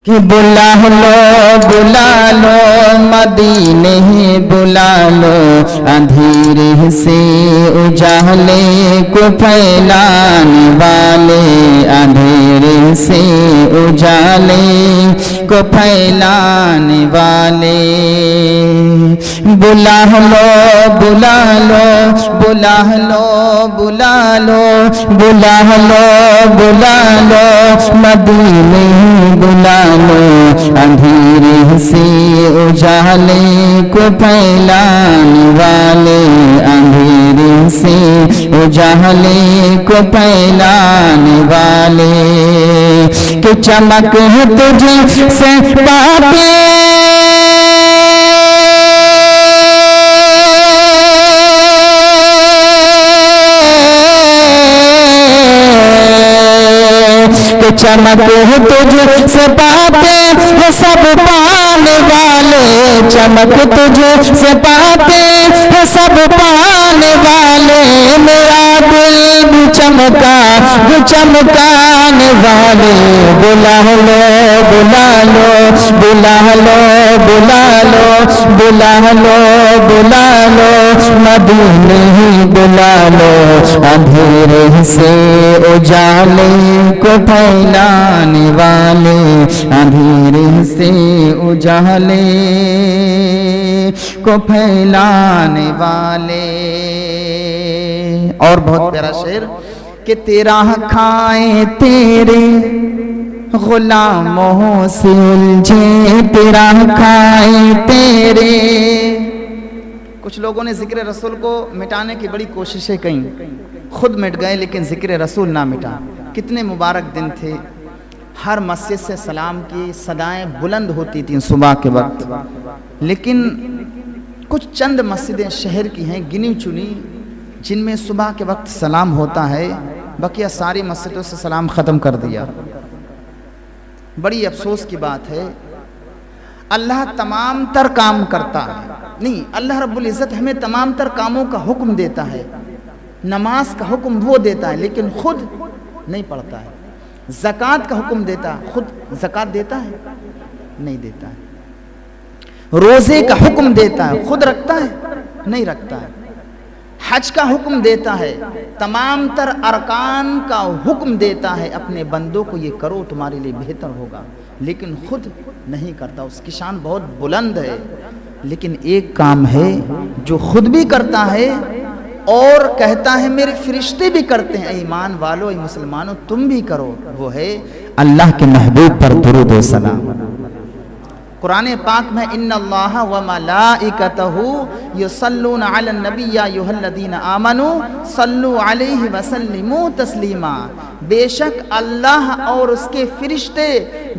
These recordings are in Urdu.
کہ بلا لو مدینے بلا لو اندھیرے سے اجالے کو پھیلانے والے، اندھیرے سے اجالے کو پھیلانے والے۔ بلا لو بلا لو بلا لو بلا لو بلا لو بلا لو مدینے بلا لو اندھیرے سے اجالے کو پھیلانے والے، اندھیرے سے اجالے کو پھیلانے والے۔ کہ چمک ہے تجھ سے پاتے چمک تجھ سے پاتے ہیں سب پانے والے، چمک تجھ سے پاتے ہیں سب پانے والے۔ میرا دل بھی چمکا بھی چمکانے والے۔ بلا لو بلا لو بلا لو بلا لو بلا لو بلا لو مدینے بلا لو اندھیرے سے اجالے کو پھیلانے والے، اندھیرے سے اجالے کو پھیلانے والے۔ اور بہت پیارا شعر کہ تیرا کھائیں تیرے غلاموں سے الجھے، تیرا کھائیں تیرے۔ کچھ لوگوں نے ذکر رسول کو مٹانے کی بڑی کوششیں کیں، خود مٹ گئے لیکن ذکر رسول نہ مٹا۔ کتنے مبارک دن تھے، ہر مسجد سے سلام کی صدائیں بلند ہوتی تھیں صبح کے وقت، لیکن کچھ چند مسجدیں شہر کی ہیں گنی چنی جن میں صبح کے وقت سلام ہوتا ہے، بقیہ ساری مسجدوں سے سلام ختم کر دیا۔ بڑی افسوس کی بات ہے، اللہ تمام تر کام کرتا ہے، نہیں، اللہ رب العزت ہمیں تمام تر کاموں کا حکم دیتا ہے، نماز کا حکم وہ دیتا ہے لیکن خود نہیں پڑھتا ہے، زکوٰۃ کا حکم دیتا ہے، خود زکوٰۃ دیتا ہے نہیں دیتا ہے، روزے کا حکم دیتا ہے، خود رکھتا ہے نہیں رکھتا ہے، حج کا حکم دیتا ہے، تمام تر ارکان کا حکم دیتا ہے اپنے بندوں کو، یہ کرو تمہارے لیے بہتر ہوگا، لیکن خود نہیں کرتا۔ اس کی شان بہت بلند ہے، لیکن ایک کام ہے جو خود بھی کرتا ہے اور کہتا ہے میرے فرشتے بھی کرتے ہیں، اے ایمان والو اے مسلمانوں تم بھی کرو، وہ ہے اللہ کے محبوب پر درود و سلام۔ قرآن پاک میں ان اللہ و ملائکتہ یصلون علی النبی یا ایھا الذین آمنوا صلوا علیہ وسلموا تسلیما، بے شک اللہ اور اس کے فرشتے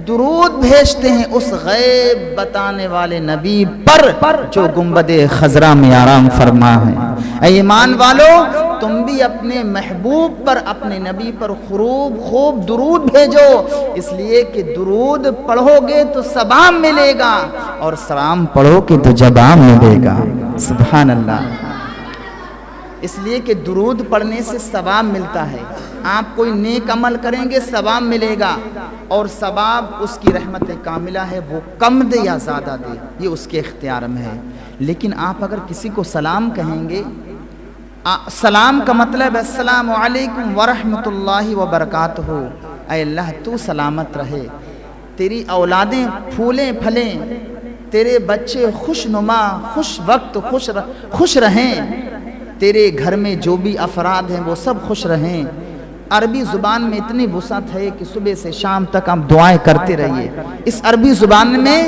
درود بھیجتے ہیں اس غیب بتانے والے نبی پر جو گنبد خضرا میں آرام فرما ہے۔ اے ایمان والو تم بھی اپنے محبوب پر، اپنے نبی پر خوب درود بھیجو، اس لیے کہ درود پڑھو گے تو ثواب ملے گا اور سلام پڑھو گے تو جواب ملے گا۔ سبحان اللہ۔ اس لیے کہ درود پڑھنے سے ثواب ملتا ہے، آپ کوئی نیک عمل کریں گے ثواب ملے گا، اور ثواب اس کی رحمت کاملہ ہے، وہ کم دے یا زیادہ دے یہ اس کے اختیار میں ہے۔ لیکن آپ اگر کسی کو سلام کہیں گے، سلام کا مطلب السلام علیکم ورحمۃ اللہ وبرکاتہ، اے اللہ تو سلامت رہے، تیری اولادیں پھولیں پھلیں، تیرے بچے خوش نما خوش وقت خوش رہیں، تیرے گھر میں جو بھی افراد ہیں وہ سب خوش رہیں۔ عربی زبان میں اتنی وسعت ہے کہ صبح سے شام تک آپ دعائیں کرتے رہیے، اس عربی زبان میں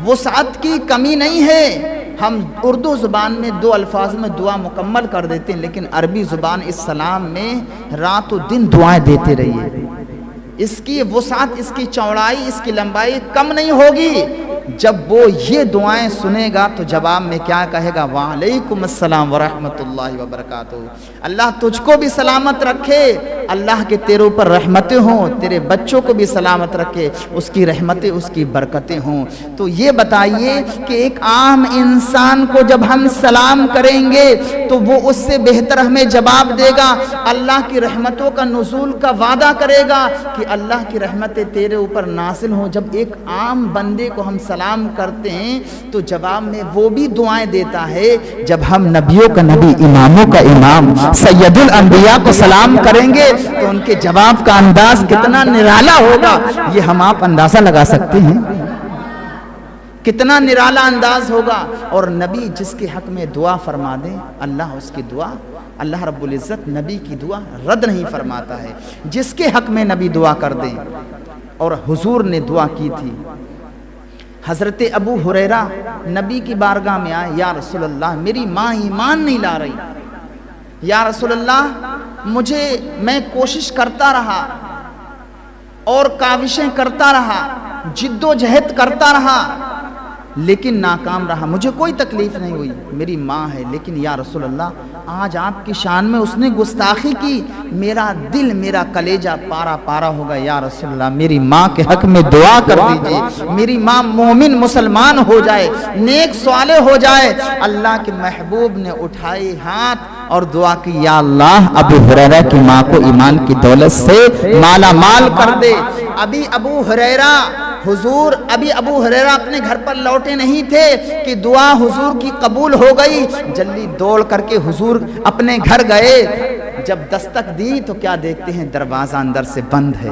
وسعت کی کمی نہیں ہے۔ ہم اردو زبان میں 2 الفاظ میں دعا مکمل کر دیتے ہیں، لیکن عربی زبان اس سلام میں رات و دن دعائیں دیتے رہیے، اس کی وسعت، اس کی چوڑائی، اس کی لمبائی کم نہیں ہوگی۔ جب وہ یہ دعائیں سنے گا تو جواب میں کیا کہے گا؟ وعلیکم السلام ورحمۃ اللہ وبرکاتہ۔ اللہ تجھ کو بھی سلامت رکھے، اللہ کے تیرے اوپر رحمتیں ہوں، تیرے بچوں کو بھی سلامت رکھے، اس کی رحمتیں، اس کی برکتیں ہوں۔ تو یہ بتائیے کہ ایک عام انسان کو جب ہم سلام کریں گے تو وہ اس سے بہتر ہمیں جواب دے گا، اللہ کی رحمتوں کا نزول کا وعدہ کرے گا کہ اللہ کی رحمتیں تیرے اوپر نازل ہوں۔ جب ایک عام بندے کو ہم سلام کرتے ہیں تو جواب میں وہ بھی دعائیں دیتا ہے۔ جب ہم نبیوں کا نبی، اماموں کا امام، سید الانبیاء کو سلام کریں گے تو ان کے جواب کا انداز کتنا نرالا ہوگا، یہ ہم آپ اندازہ لگا سکتے ہیں کتنا نرالا انداز ہوگا۔ اور نبی جس کے حق میں دعا فرما دے، اللہ اس کی دعا، اللہ رب العزت نبی کی دعا رد نہیں فرماتا ہے۔ جس کے حق میں نبی دعا کر دیں، اور حضور نے دعا کی تھی۔ حضرت ابو ہریرہ نبی کی بارگاہ میں آئے، یا رسول اللہ میری ماں ایمان نہیں لا رہی، یا رسول اللہ میں کوشش کرتا رہا اور کاوشیں کرتا رہا، جد و جہد کرتا رہا، لیکن ناکام رہا، مجھے کوئی تکلیف نہیں ہوئی، میری ماں ہے، لیکن یا رسول اللہ آج آپ کی شان میں اس نے گستاخی کی، میرا دل، میرا کلیجہ پارا پارا ہوگا، یا رسول اللہ میری ماں کے حق میں دعا کر دیجئے، میری ماں مومن مسلمان ہو جائے، نیک صالح ہو جائے۔ اللہ کے محبوب نے اٹھائے ہاتھ اور دعا کی، یا اللہ ابو ہریرہ کی ماں کو ایمان کی دولت سے مالا مال کر دے۔ ابھی ابو ہریرہ اپنے گھر پر لوٹے نہیں تھے کہ دعا حضور کی قبول ہو گئی، جلدی دوڑ کر کے حضور اپنے گھر گئے۔ جب دستک دی تو کیا دیکھتے ہیں، دروازہ اندر سے بند ہے۔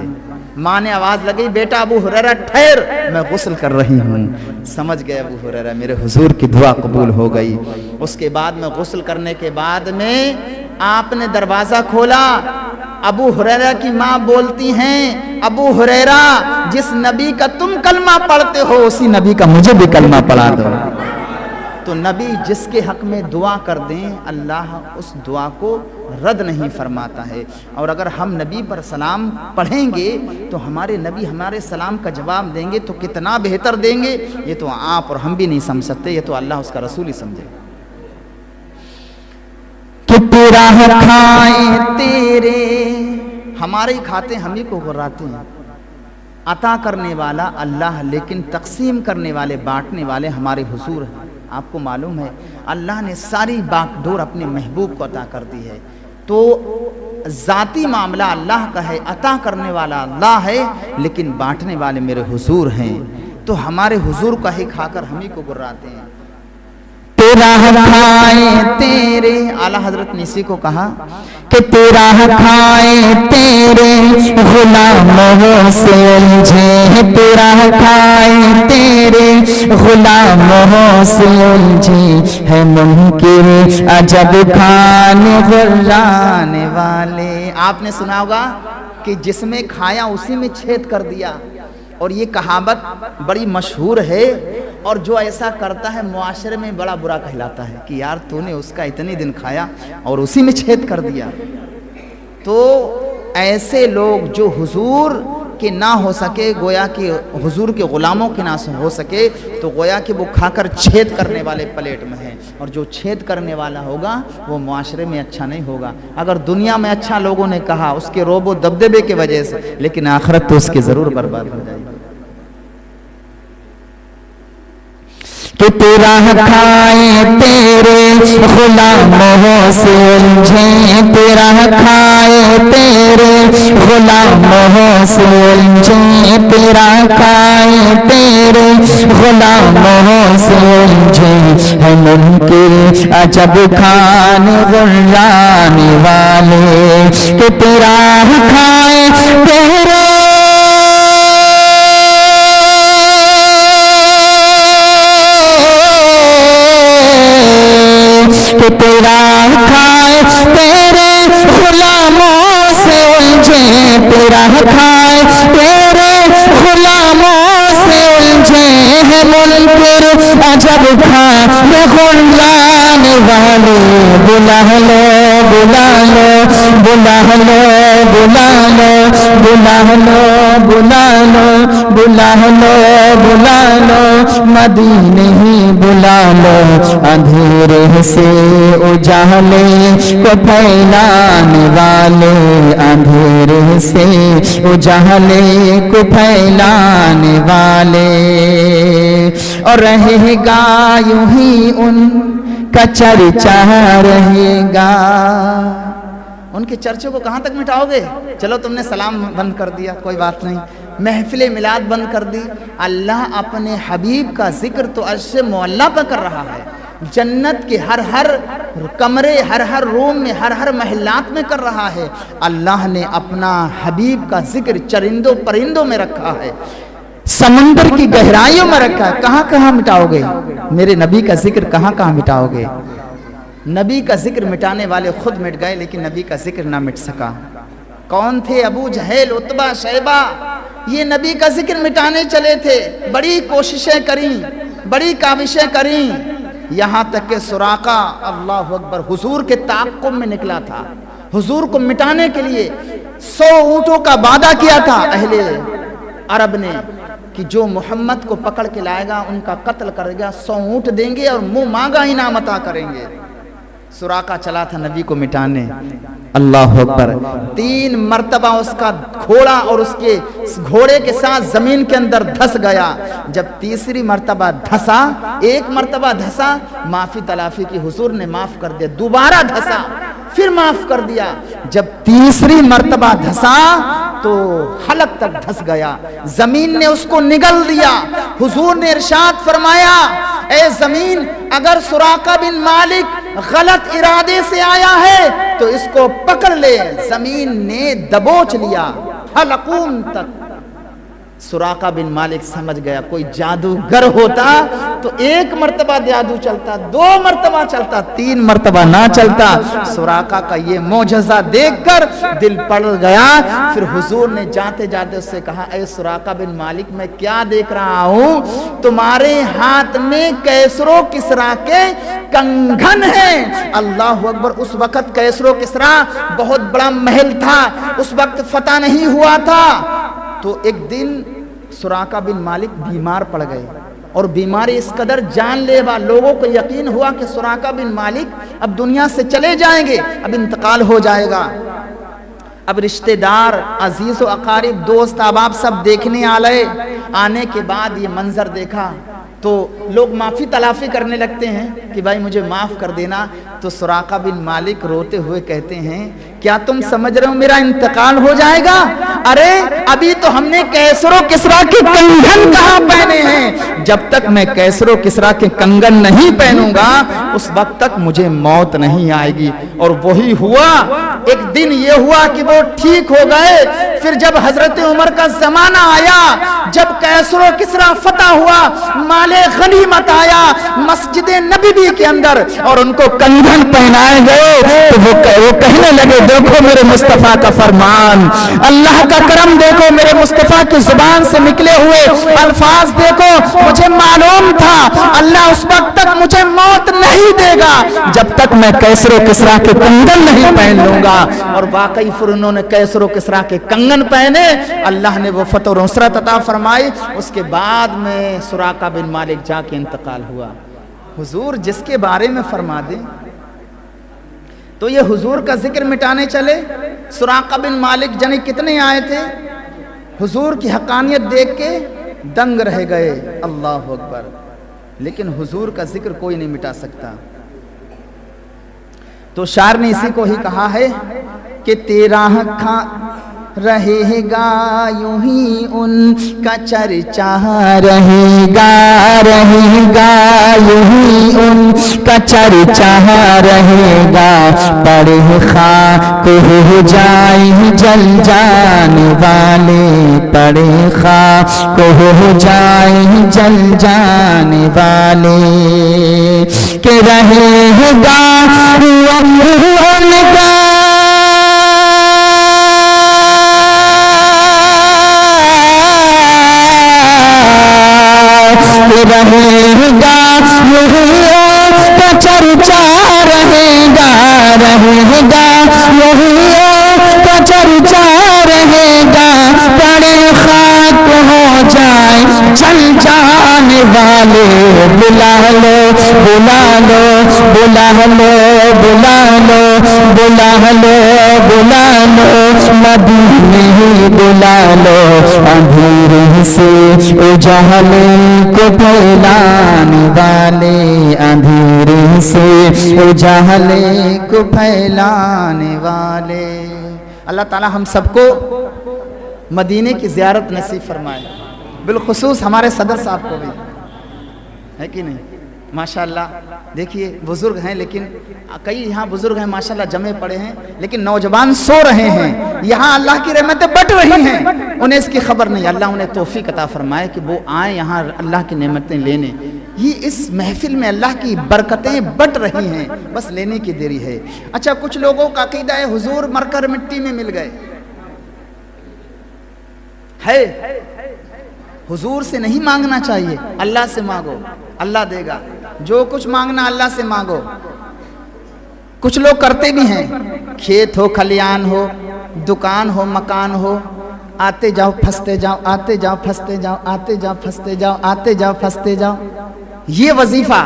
ماں نے آواز لگی، بیٹا ابو ہریرہ ٹھہر، میں غسل کر رہی ہوں۔ سمجھ گئے ابو ہریرہ میرے حضور کی دعا قبول ہو گئی۔ اس کے بعد میں غسل کرنے کے بعد میں آپ نے دروازہ کھولا، ابو ہریرہ کی ماں بولتی ہیں، ابو ہریرہ جس نبی کا تم کلمہ پڑھتے ہو اسی نبی کا مجھے بھی کلمہ پڑھا دو۔ تو نبی جس کے حق میں دعا کر دیں، اللہ اس دعا کو رد نہیں فرماتا ہے۔ اور اگر ہم نبی پر سلام پڑھیں گے تو ہمارے نبی ہمارے سلام کا جواب دیں گے تو کتنا بہتر دیں گے، یہ تو آپ اور ہم بھی نہیں سمجھ سکتے، یہ تو اللہ اس کا رسول ہی سمجھے۔ کہ تیرا کھائیں تیرے، ہمارے ہی کھاتے ہم ہی کو غراتے ہیں۔ عطا کرنے والا اللہ، لیکن تقسیم کرنے والے، بانٹنے والے ہمارے حضور ہیں۔ آپ کو معلوم ہے اللہ نے ساری باغ ڈور اپنے محبوب کو عطا کر دی ہے، تو ذاتی معاملہ اللہ کا ہے، عطا کرنے والا اللہ ہے، لیکن بانٹنے والے میرے حضور ہیں۔ تو ہمارے حضور کا ہی کھا کر ہم ہی کو گراتے ہیں۔ تیرا کھائیں تیرے، اعلیٰ حضرت نے اسی کو کہا کہ تیرا کھائیں تیرے غلاموں سے الجھے، تیرا کھائیں تیرے غلاموں سے الجھے، ہے منکر عجب کھانے غرانے والے۔ آپ نے سنا ہوگا کہ جس میں کھایا اسی میں چھید کر دیا، اور یہ کہاوت بڑی مشہور ہے، اور جو ایسا کرتا ہے معاشرے میں بڑا برا کہلاتا ہے کہ یار تو نے اس کا اتنے دن کھایا اور اسی میں چھید کر دیا۔ تو ایسے لوگ جو حضور کے نہ ہو سکے، گویا کہ حضور کے غلاموں کے نہ ہو سکے، تو گویا کہ وہ کھا کر چھید کرنے والے پلیٹ میں ہیں، اور جو چھید کرنے والا ہوگا وہ معاشرے میں اچھا نہیں ہوگا۔ اگر دنیا میں اچھا لوگوں نے کہا اس کے روب و دبدبے کی وجہ سے، لیکن آخرت تو اس کی ضرور برباد ہو جائے گی۔ کہ تیرا کھائیں تیرے غلاموں سے الجھے، تیرا کھائیں تیرے غلاموں سے الجھے، تیرا کھائیں تیرے غلاموں سے الجھے، ہے منکر عجب کھانے غرانے والے۔ کہ تیرا کھائیں تیرے کہ تیرا کھائے تیرے غلاموں سے الجھے، تیرا کھائے تیرے غلاموں سے الجھے، ہے منکر عجب کھانے غرانے والے۔ بلا لو بلا لو بلا لو بلا لو بلا لو بلا لو بلا لو بلا لو مدینے بلا لو، اندھیرے سے اجالے کو پھیلانے والے، اندھیرے سے اجالے کو پھیلانے والے، اور رہے گا یوں ہی ان کا چرچا رہے گا۔ ان کے چرچے کو کہاں تک مٹاؤ گے؟ چلو تم نے سلام بند کر دیا، کوئی بات نہیں، محفل میلاد بند کر دی، اللہ اپنے حبیب کا ذکر تو عرش معلیٰ پہ کر رہا ہے، جنت کے ہر ہر کمرے، ہر ہر روم میں، ہر ہر محلات میں کر رہا ہے۔ اللہ نے اپنا حبیب کا ذکر چرندوں پرندوں میں رکھا ہے، سمندر کی گہرائیوں میں رکھا ہے، کہاں کہاں مٹاؤ گے؟ میرے نبی کا ذکر کہاں کہاں مٹاؤ گے؟ نبی کا ذکر مٹانے والے خود مٹ گئے، لیکن نبی کا ذکر نہ مٹ سکا۔ کون تھے؟ ابو جہل، عتبہ، شیبہ، یہ نبی کا ذکر مٹانے چلے تھے، بڑی کوششیں کریں، بڑی کاوشیں کریں، یہاں تک کہ سراقہ اللہ اکبر حضور کے تعاقب میں نکلا تھا، حضور کو مٹانے کے لیے 100 اونٹوں کا وعدہ کیا تھا اہل عرب نے کہ جو محمد کو پکڑ کے لائے گا ان کا قتل کرے گا، 100 اونٹ دیں گے اور منہ مانگا انعام عطا کریں گے۔ سراقہ چلا تھا نبی کو مٹانے، اللہ اکبر، 3 مرتبہ اس کا گھوڑا اور اس کے گھوڑے کے ساتھ زمین کے اندر دھس گیا، جب تیسری مرتبہ دھسا، ایک مرتبہ دھسا، معافی تلافی کی، حضور نے معاف کر دیا، دوبارہ دھسا، پھر معاف کر دیا، جب تیسری مرتبہ دھسا تو حلق تک دھس گیا، زمین نے اس کو نگل دیا۔ حضور نے ارشاد فرمایا، اے زمین اگر سراقہ بن مالک غلط ارادے سے آیا ہے تو اس کو پکڑ لے۔ زمین نے دبوچ لیا حلقوم تک۔ سراقہ بن مالک سمجھ گیا کوئی جادوگر ہوتا تو 1 مرتبہ جادو چلتا، 2 مرتبہ چلتا، 3 مرتبہ نہ چلتا۔ سراقہ کا یہ معجزہ دیکھ کر دل پڑ گیا۔ پھر حضور نے جاتے جاتے اس سے کہا، اے سراقہ بن مالک میں کیا دیکھ رہا ہوں؟ تمہارے ہاتھ میں کیسر و کسریٰ کے کنگن ہیں۔ اللہ اکبر، اس وقت کیسر و کسریٰ بہت بڑا محل تھا، اس وقت فتح نہیں ہوا تھا۔ تو ایک دن سراقہ بن مالک بیمار پڑ گئے، اور بیماری اس قدر جان لیوا، لوگوں کو یقین ہوا کہ سراقہ بن مالک اب دنیا سے چلے جائیں گے، اب انتقال ہو جائے گا۔ اب رشتہ دار، عزیز و اقارب، دوست احباب سب دیکھنے آنے کے بعد یہ منظر دیکھا تو لوگ معافی تلافی کرنے لگتے ہیں کہ بھائی مجھے معاف کر دینا۔ تو سراقہ بن مالک روتے ہوئے کہتے ہیں، کیا تم سمجھ رہے ہو میرا انتقال ہو جائے گا؟ ارے ابھی تو ہم نے کیسر و کسریٰ کے کنگن کہاں پہنے ہیں؟ جب تک میں کیسر و کسریٰ کے کنگن نہیں پہنوں گا اس وقت تک مجھے موت نہیں آئے گی۔ اور وہی ہوا، ایک دن یہ ہوا کہ وہ ٹھیک ہو گئے۔ پھر جب حضرت عمر کا زمانہ آیا، جب کیسر و کسریٰ فتح ہوا، مال غنیمت آیا مسجد نبوی کے اندر اور ان کو کنگن پہنائے گئے، تو وہ کہنے لگے، دیکھو میرے مصطفیٰ کا فرمان، اللہ کا کرم دیکھو، میرے مصطفیٰ کی زبان سے نکلے ہوئے الفاظ دیکھو، مجھے معلوم تھا اللہ اس وقت تک مجھے موت نہیں دے گا جب تک میں کیسر و کسریٰ کے کنگن نہیں پہن لوں گا۔ اور واقعی پھر انہوں نے کیسر و کسریٰ کے کنگن پہنے، اللہ نے وہ فتح و نصرت عطا فرمائی۔ اس کے بعد میں سراقہ بن مالک جا کے انتقال ہوا۔ حضور جس کے بارے میں فرما دیں تو یہ حضور کا ذکر مٹانے چلے۔ سراقہ بن مالک جنے کتنے آئے تھے، حضور کی حقانیت دیکھ کے دنگ رہ گئے، اللہ اکبر، لیکن حضور کا ذکر کوئی نہیں مٹا سکتا۔ تو شاعر نے اسی کو ہی کہا ہے کہ تیرا رہے گا یوں ہی ان کا چرچا رہے گا یوں ہی ان کا چرچا رہے گا، پڑے خاک ہو جائیں جل جانے والے، پڑے خاک ہو جائیں جل جانے والے، کہ رہے گا ان کا رہے گا کا چرچا رہے گا کا چرچا رہے گا، پڑے خاک ہو جائے جل جانے والے، بلا لو بلا لو بلا لو بلا لو بلا لو بلا لو مدینے ہی بلا لو اندھیرے سے اجالے کو پھیلانے والے اندھیرے سے اجالے کو پھیلانے والے اللہ تعالی ہم سب کو مدینے کی زیارت نصیب فرمائے بالخصوص ہمارے صدر صاحب کو بھی ہے کہ نہیں ماشاءاللہ دیکھیے بزرگ ہیں لیکن کئی یہاں بزرگ ہیں ماشاءاللہ جمع پڑے ہیں لیکن نوجوان سو رہے ہیں یہاں اللہ کی رحمتیں بٹ رہی ہیں انہیں اس کی خبر نہیں اللہ انہیں توفیق عطا فرمائے کہ وہ آئیں یہاں اللہ کی نعمتیں لینے یہ اس محفل میں اللہ کی برکتیں بٹ رہی ہیں بس لینے کی دیری ہے اچھا کچھ لوگوں کا عقیدہ ہے حضور مر کر مٹی میں مل گئے ہے حضور سے نہیں مانگنا چاہیے اللہ سے مانگو اللہ دے گا جو کچھ مانگنا اللہ سے مانگو کچھ لوگ کرتے بھی ہیں کھیت ہو کھلیان ہو دکان ہو مکان ہو آتے جاؤ پھنستے جاؤ آتے جاؤ پھنستے جاؤ آتے جاؤ پھنستے جاؤ آتے جاؤ پھنستے جاؤ یہ وظیفہ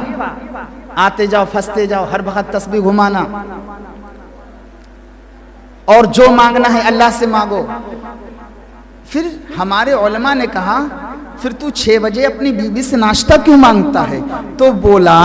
آتے جاؤ پھنستے جاؤ ہر وقت تسبیح گھمانا اور جو مانگنا ہے اللہ سے مانگو پھر ہمارے علماء نے کہا پھر تو 6 بجے اپنی بیوی سے ناشتہ کیوں مانگتا ہے تو بولا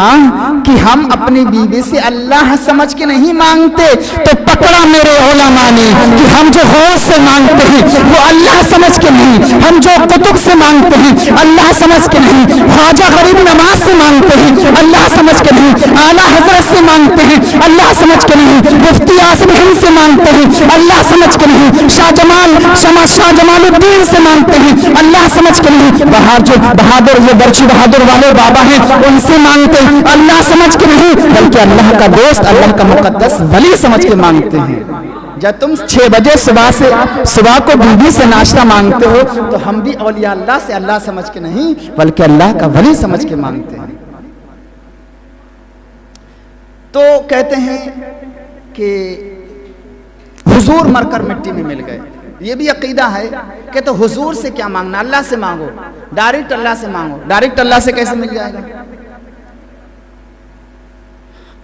کہ ہم اپنی بیوی سے اللہ سمجھ کے نہیں مانگتے تو پکڑا میرے علماء نے کہ ہم جو غوث سے مانگتے ہیں وہ اللہ سمجھ کے نہیں ہم جو قطب سے مانگتے ہیں اللہ سمجھ کے نہیں خواجہ غریب نواز سے مانگتے ہیں اللہ سمجھ کے نہیں اعلیٰ حضرت سے مانگتے ہیں اللہ سمجھ کے نہیں مفتی اعظم ہند سے مانگتے ہیں اللہ سمجھ کے نہیں شاہ جمال الدین سے مانگتے ہیں اللہ سمجھ کے نہیں بہادر یہ برچی بہادر والے بابا ہیں ان سے مانگتے ہیں اللہ سمجھ کے نہیں بلکہ اللہ کا دوست اللہ کا مقدس ولی سمجھ کے مانگتے ہیں جب تم 6 بجے صبح کو بیوی سے ناشتہ مانگتے ہو تو ہم بھی اولیاء اللہ سے اللہ سمجھ کے نہیں بلکہ اللہ کا ولی سمجھ کے مانگتے ہیں تو کہتے ہیں کہ حضور مر کر مٹی میں مل گئے یہ بھی عقیدہ ہے کہ تو حضور سے کیا مانگنا اللہ سے مانگو ڈائریکٹ اللہ سے مانگو ڈائریکٹ اللہ سے کیسے مل جائے گا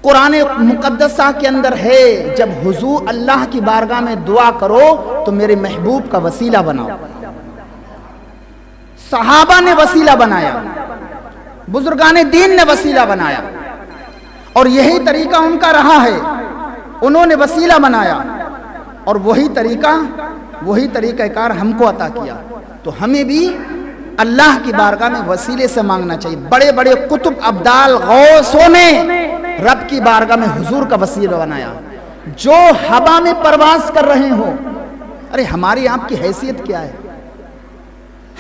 قرآن مقدسہ کے اندر ہے جب حضور اللہ کی بارگاہ میں دعا کرو تو میرے محبوب کا وسیلہ بناؤ صحابہ نے وسیلہ بنایا بزرگان دین نے وسیلہ بنایا اور یہی طریقہ ان کا رہا ہے انہوں نے وسیلہ بنایا اور وہی طریقہ کار ہم کو عطا کیا تو ہمیں بھی اللہ کی بارگاہ میں وسیلے سے مانگنا چاہیے بڑے بڑے قطب ابدال غوثوں نے رب کی بارگاہ میں حضور کا وسیلہ بنایا جو ہوا میں پرواز کر رہے ہوں ارے ہماری آپ کی حیثیت کیا ہے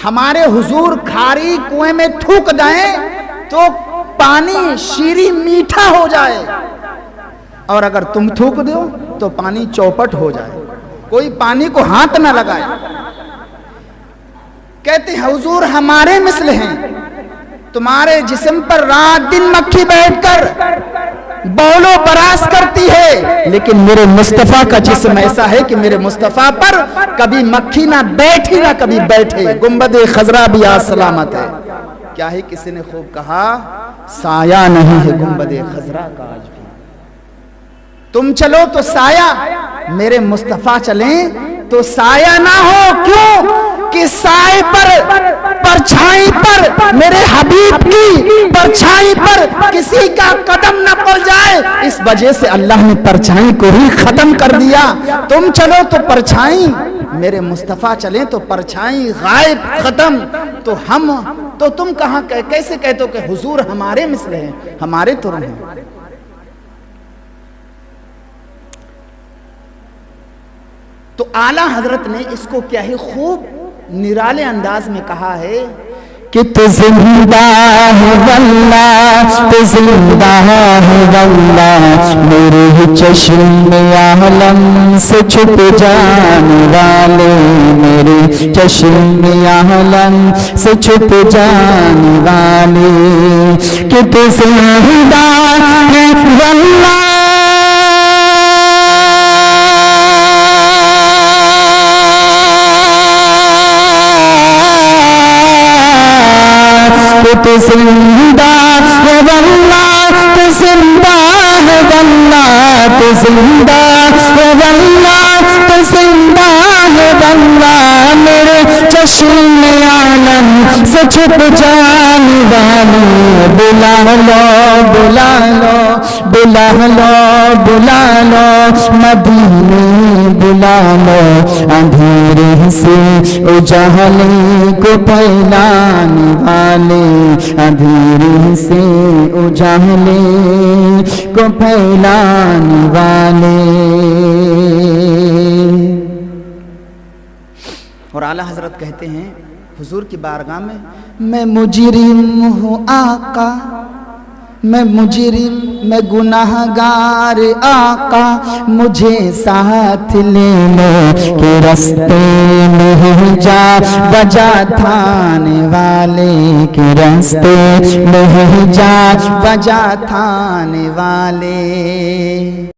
ہمارے حضور کھاری کنویں میں تھوک جائیں تو پانی شیریں میٹھا ہو جائے اور اگر تم تھوک دو تو پانی چوپٹ ہو جائے کوئی پانی کو ہاتھ نہ لگائے کہتے ہیں حضور ہمارے مثل ہیں تمہارے جسم پر رات دن مکھی بیٹھ کر بول و براز کرتی ہے لیکن میرے مصطفیٰ کا جسم ایسا ہے کہ میرے مصطفیٰ پر کبھی مکھی نہ بیٹھی نہ کبھی بیٹھے گنبد خضرا بھی سلامت ہے کیا ہی کسی نے خوب کہا سایہ نہیں ہے گنبد خضرا کا آج بھی تم چلو تو سایہ میرے مصطفیٰ چلیں تو سایہ نہ ہو کیوں کہ سائے پر پرچھائی پر میرے حبیب کی پرچھائی پر کسی کا قدم نہ پڑ جائے اس وجہ سے اللہ نے پرچھائی کو ہی ختم کر دیا تم چلو تو پرچھائی میرے مصطفیٰ چلیں تو پرچھائی غائب ختم تو تم کہاں کیسے کہتے ہو کہ حضور ہمارے مثل ہیں ہمارے تو ہیں تو اعلیٰ حضرت نے اس کو کیا ہی خوب نرالے انداز میں کہا ہے کہ تو زندہ ہے واللہ تو زندہ ہے واللہ میرے ہی چشم عالم سے چھپ جانے والے میرے چشم عالم سے چھپ جانے والے کہ تو زندہ ہے واللہ تو زندہ زندہ ہے واللہ تو زندہ ہے واللہ میرے چشم عالم سے چھپ جانے والے بلا لو بلا لو بلا لو بلا لو مدینے بلا لو اندھیرے سے اجالے کو پھیلانے والے اندھیرے سے اجالے کو پھیلانے والے. اور اعلیٰ حضرت کہتے ہیں حضور کی بارگاہ میں مجرم ہوں آقا میں مجرم میں گناہگار آقا مجھے ساتھ لے لو کہ رستے میں جا بجا تھانے والے کہ رستے میں جا بجا تھانے والے.